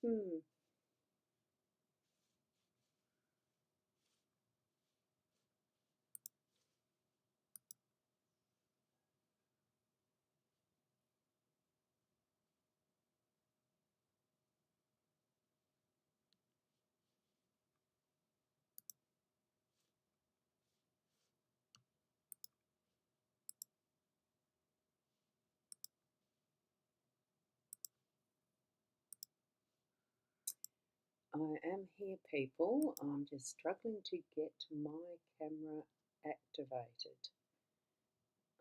Hmm. I am here, people. I'm just struggling to get my camera activated.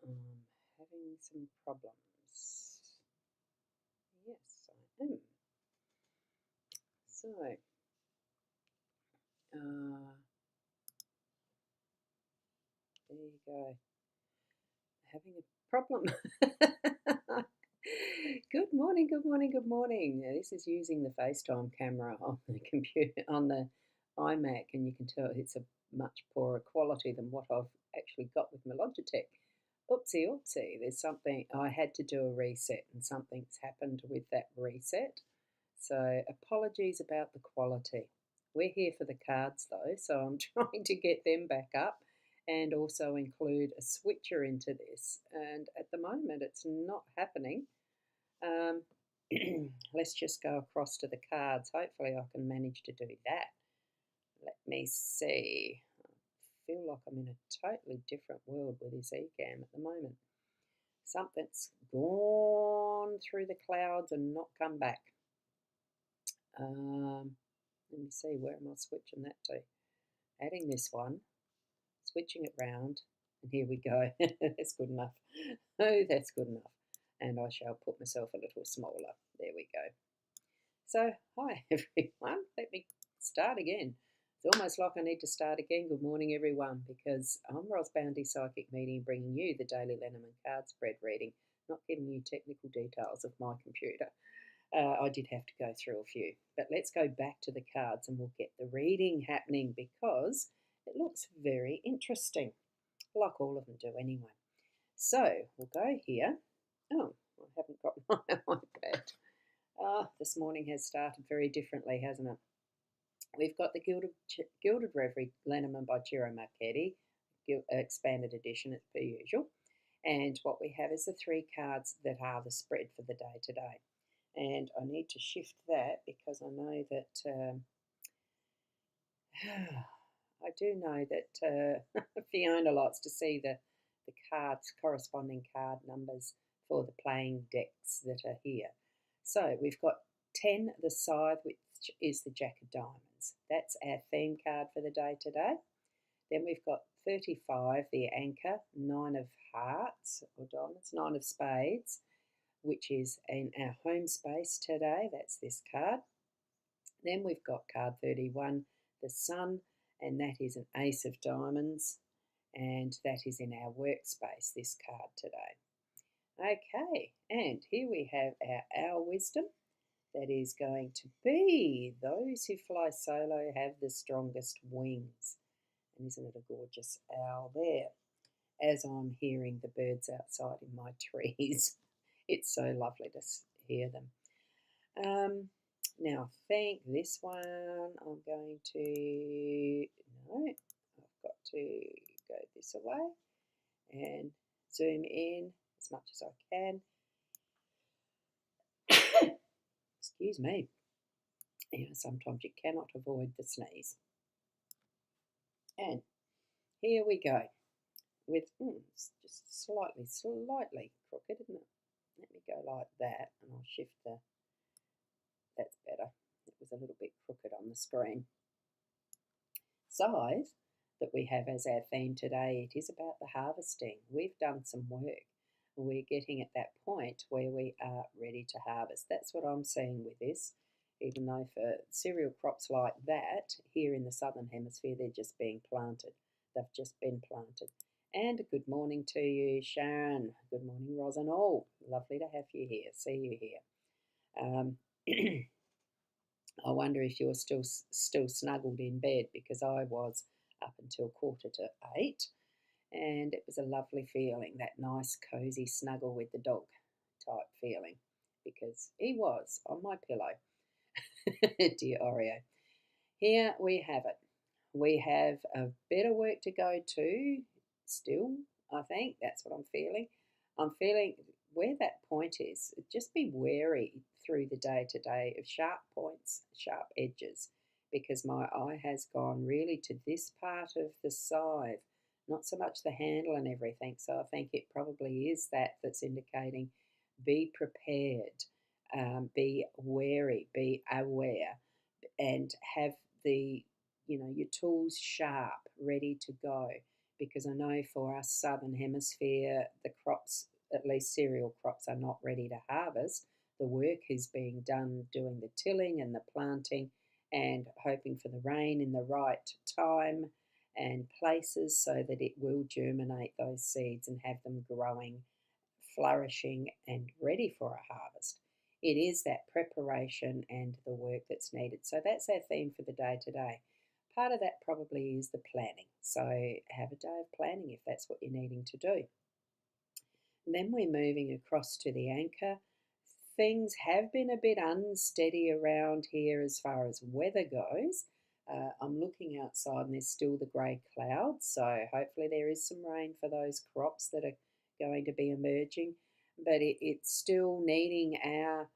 I'm having some problems. Yes, I am. So, uh, there you go. Having a problem. Good morning, good morning, good morning. Now, this is using the FaceTime camera on the computer, on the iMac, and you can tell it's a much poorer quality than what I've actually got with my Logitech. Oopsie, oopsie, there's something, I had to do a reset, and something's happened with that reset. So, apologies about the quality. We're here for the cards though, so I'm trying to get them back up and also include a switcher into this. And at the moment, it's not happening. Um, let's just go across to the cards. Hopefully, I can manage to do that. Let me see. I feel like I'm in a totally different world with this eCam at the moment. Something's gone through the clouds and not come back. Let me see, where am I switching that to? Adding this one, switching it round, and here we go. That's good enough. Oh, that's good enough. And I shall put myself a little smaller. There we go. So, hi everyone. Let me start again. It's almost like I need to start again. Good morning, everyone, because I'm Ros Bounty Psychic Medium, bringing you the daily Lenormand card spread reading, not giving you technical details of my computer. I did have to go through a few, but let's go back to the cards and we'll get the reading happening because it looks very interesting, like all of them do anyway. So we'll go here. Oh, I haven't got my iPad. This morning has started very differently, hasn't it? We've got the Gilded Reverie, Lenormand by Ciro Marchetti, expanded edition, as per usual. And what we have is the three cards that are the spread for the day today. And I need to shift that because I know that I do know that Fiona likes to see the cards, corresponding card numbers for the playing decks that are here. So we've got 10, the scythe, which is the Jack of Diamonds. That's our theme card for the day today. Then we've got 35, the anchor, 9 of hearts or diamonds, 9 of spades, which is in our home space today. That's this card. Then we've got card 31, the sun, and that is an ace of diamonds, and that is in our workspace, this card today. Okay, and here we have our wisdom. That is going to be those who fly solo have the strongest wings. And isn't it a gorgeous owl there? As I'm hearing the birds outside in my trees. It's so lovely to hear them. Now, I think this one I'm going to, no, I've got to go this away and zoom in as much as I can. Excuse me. You know, sometimes you cannot avoid the sneeze. And here we go with, it's just slightly crooked, isn't it? Let me go like that and I'll shift that's better. It was a little bit crooked on the screen. Scythe that we have as our theme today, it is about the harvesting. We've done some work. We're getting at that point where we are ready to harvest. That's what I'm seeing with this, even though for cereal crops like that, here in the southern hemisphere, they're just being planted. They've just been planted. And a good morning to you, Sharon. Good morning, Ros and all. Lovely to have you here, see you here. I wonder if you're still snuggled in bed, because I was up until 7:45, and it was a lovely feeling, that nice cozy snuggle with the dog type feeling, because he was on my pillow. Dear Oreo. Here we have it. We have a bit of work to go to still, I think. That's what I'm feeling. I'm feeling where that point is. Just be wary through the day to day of sharp points, sharp edges, because my eye has gone really to this part of the scythe, not so much the handle and everything. So I think it probably is that that's indicating be prepared, be wary, be aware, and have the your tools sharp, ready to go. Because I know for us southern hemisphere, the crops, at least cereal crops, are not ready to harvest. The work is being done doing the tilling and the planting and hoping for the rain in the right time and places so that it will germinate those seeds and have them growing, flourishing, and ready for a harvest. It is that preparation and the work that's needed. So that's our theme for the day today. Part of that probably is the planning. So have a day of planning if that's what you're needing to do. And then we're moving across to the anchor. Things have been a bit unsteady around here as far as weather goes. I'm looking outside and there's still the grey clouds, so hopefully there is some rain for those crops that are going to be emerging. But it's still needing our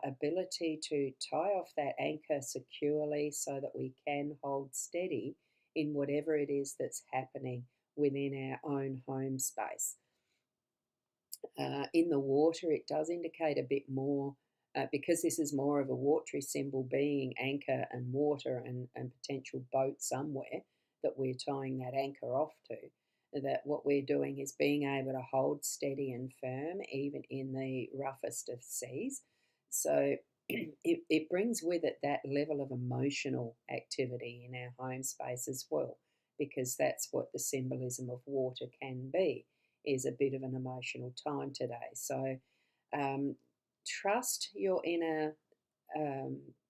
ability to tie off that anchor securely so that we can hold steady in whatever it is that's happening within our own home space. In the water, it does indicate a bit more because this is more of a watery symbol being anchor and water and potential boat somewhere that we're tying that anchor off to. That what we're doing is being able to hold steady and firm even in the roughest of seas. So it brings with it that level of emotional activity in our home space as well, because that's what the symbolism of water can be, is a bit of an emotional time today. So trust your inner,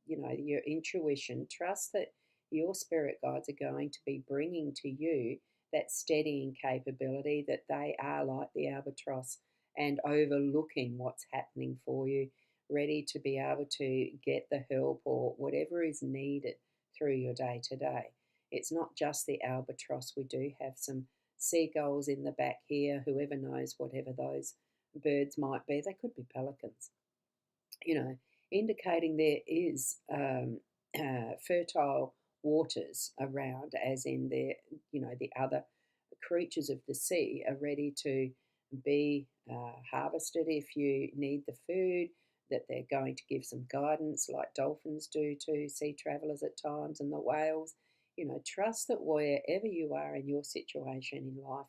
your intuition. Trust that your spirit guides are going to be bringing to you that steadying capability, that they are like the albatross and overlooking what's happening for you, ready to be able to get the help or whatever is needed through your day to day. It's not just the albatross. We do have some seagulls in the back here. Whoever knows whatever those birds might be. They could be pelicans. Indicating there is fertile waters around, as in the other creatures of the sea are ready to be harvested if you need the food, that they're going to give some guidance like dolphins do to sea travellers at times, and the whales. Trust that wherever you are in your situation in life,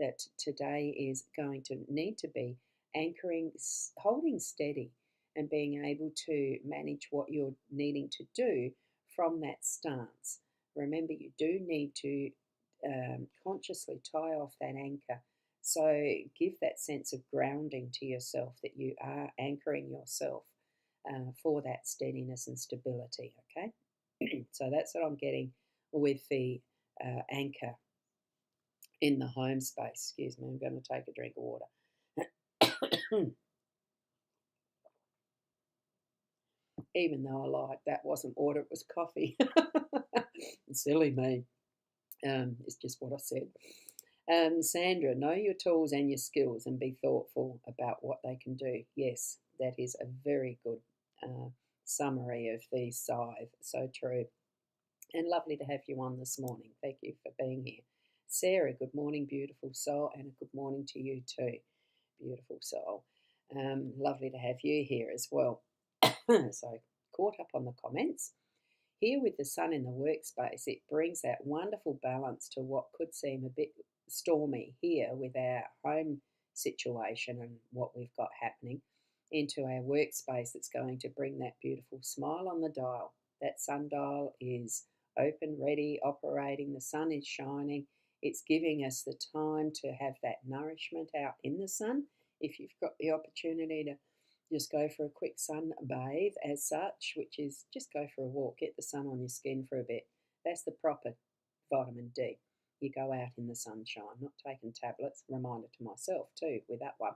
that today is going to need to be anchoring, holding steady, and being able to manage what you're needing to do from that stance. Remember, you do need to consciously tie off that anchor. So give that sense of grounding to yourself, that you are anchoring yourself for that steadiness and stability, okay? So that's what I'm getting with the anchor in the home space. Excuse me, I'm going to take a drink of water. Even though I lied, that wasn't water, it was coffee. Silly me. It's just what I said. Sandra, know your tools and your skills and be thoughtful about what they can do. Yes, that is a very good summary of the scythe. So true. And lovely to have you on this morning. Thank you for being here. Sarah, good morning, beautiful soul, and a good morning to you too, beautiful soul. Lovely to have you here as well. So, caught up on the comments. Here with the sun in the workspace, it brings that wonderful balance to what could seem a bit stormy here with our home situation and what we've got happening into our workspace. That's going to bring that beautiful smile on the dial. That sundial is open, ready, operating. The sun is shining. It's giving us the time to have that nourishment out in the sun. If you've got the opportunity to just go for a quick sun bathe as such, which is just go for a walk, get the sun on your skin for a bit. That's the proper vitamin D. You go out in the sunshine, not taking tablets. Reminder to myself too with that one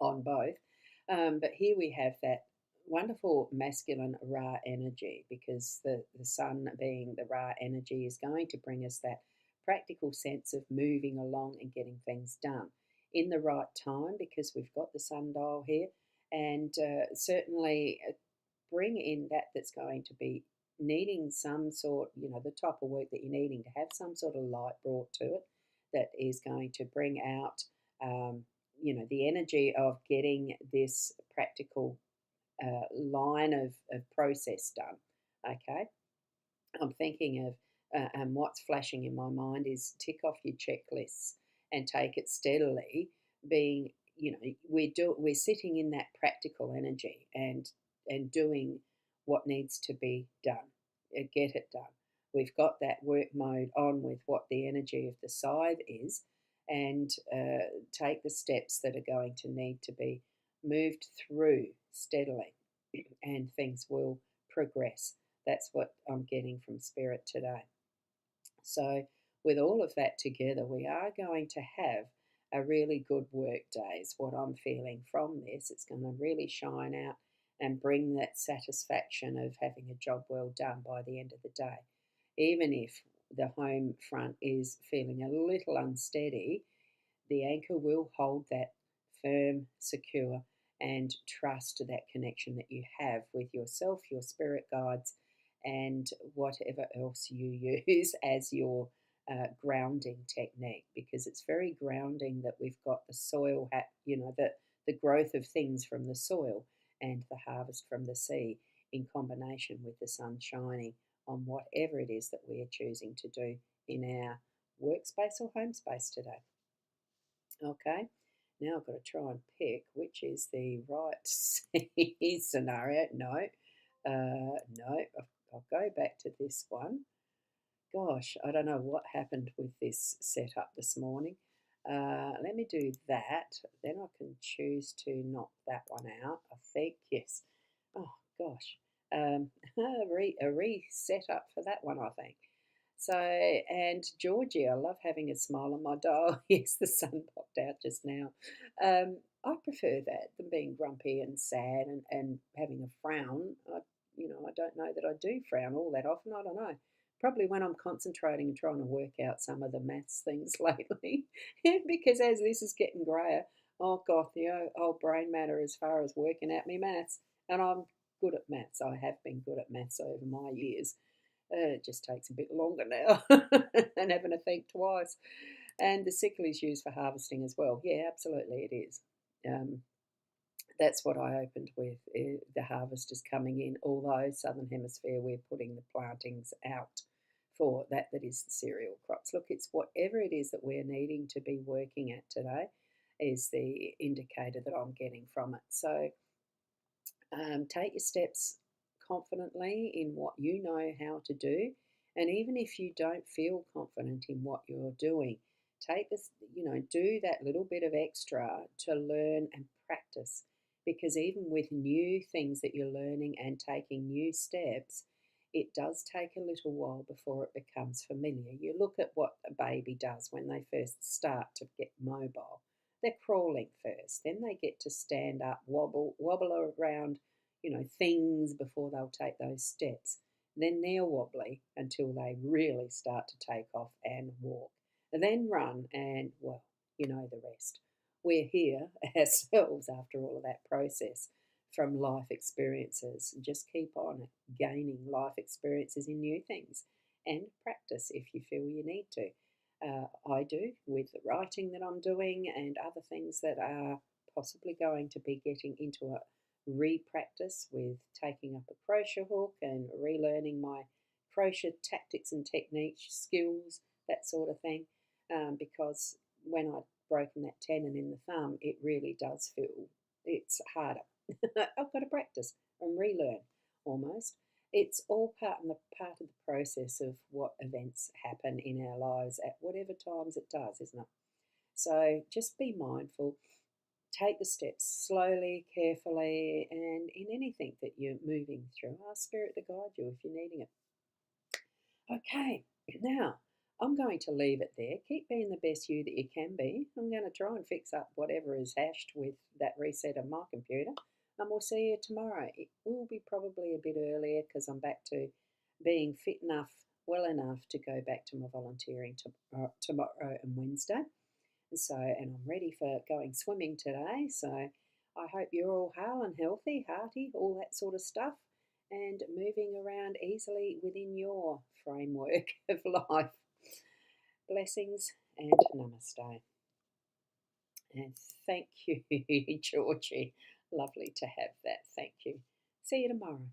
on both. But here we have that wonderful masculine Ra energy, because the sun being the Ra energy is going to bring us that practical sense of moving along and getting things done in the right time, because we've got the sundial here, and certainly bring in that's going to be needing some sort, the type of work that you're needing to have some sort of light brought to it that is going to bring out, the energy of getting this practical line of process done. Okay, I'm thinking of, and what's flashing in my mind is tick off your checklists and take it steadily. Being, we're sitting in that practical energy and doing what needs to be done. Get it done. We've got that work mode on with what the energy of the scythe is, and take the steps that are going to need to be moved through steadily, and things will progress. That's what I'm getting from Spirit today. So, with all of that together, we are going to have a really good work day, is what I'm feeling from this. It's going to really shine out and bring that satisfaction of having a job well done by the end of the day. Even if the home front is feeling a little unsteady, the anchor will hold that firm, secure, and trust that connection that you have with yourself, your spirit guides, and whatever else you use as your grounding technique, because it's very grounding that we've got the soil, the growth of things from the soil and the harvest from the sea in combination with the sun shining on whatever it is that we are choosing to do in our workspace or home space today. Okay, now I've got to try and pick which is the right scenario. No, I'll go back to this one. Gosh, I don't know what happened with this setup this morning. Let me do that. Then I can choose to knock that one out, I think. Yes. Oh, gosh. A reset up for that one, I think. So, and Georgie, I love having a smile on my dial. Yes, the sun popped out just now. I prefer that than being grumpy and sad and having a frown. I don't know that I do frown all that often. I don't know. Probably when I'm concentrating and trying to work out some of the maths things lately, because as this is getting grayer, oh God, the old brain matter as far as working out me maths, and I'm good at maths. I have been good at maths over my years. It just takes a bit longer now than having to think twice. And the sickle is used for harvesting as well. Yeah, absolutely it is. That's what I opened with. The harvest is coming in, although Southern Hemisphere, we're putting the plantings out for that is the cereal crops. Look, it's whatever it is that we're needing to be working at today is the indicator that I'm getting from it. So take your steps confidently in what you know how to do. And even if you don't feel confident in what you're doing, take this, do that little bit of extra to learn and practice. Because even with new things that you're learning and taking new steps, it does take a little while before it becomes familiar. You look at what a baby does when they first start to get mobile. They're crawling first, then they get to stand up, wobble around, things before they'll take those steps. Then they're wobbly until they really start to take off and walk. And then run, and well, you know the rest. We're here ourselves after all of that process from life experiences. Just keep on gaining life experiences in new things and practice if you feel you need to. I do with the writing that I'm doing and other things that are possibly going to be getting into a re-practice with taking up a crochet hook and relearning my crochet tactics and techniques, skills, that sort of thing. Because when I've broken that tendon in the thumb, it really does feel it's harder. I've got to practice and relearn almost. It's all part of the process of what events happen in our lives at whatever times it does, isn't it? So just be mindful. Take the steps slowly, carefully, and in anything that you're moving through, ask Spirit to guide you if you're needing it. Okay, now I'm going to leave it there. Keep being the best you that you can be. I'm going to try and fix up whatever is hashed with that reset of my computer. and we'll see you tomorrow. It will be probably a bit earlier because I'm back to being fit enough, well enough to go back to my volunteering tomorrow and Wednesday. So, and I'm ready for going swimming today. So, I hope you're all hale and healthy, hearty, all that sort of stuff, and moving around easily within your framework of life. Blessings and namaste. And thank you, Georgie. Lovely to have that. Thank you. See you tomorrow.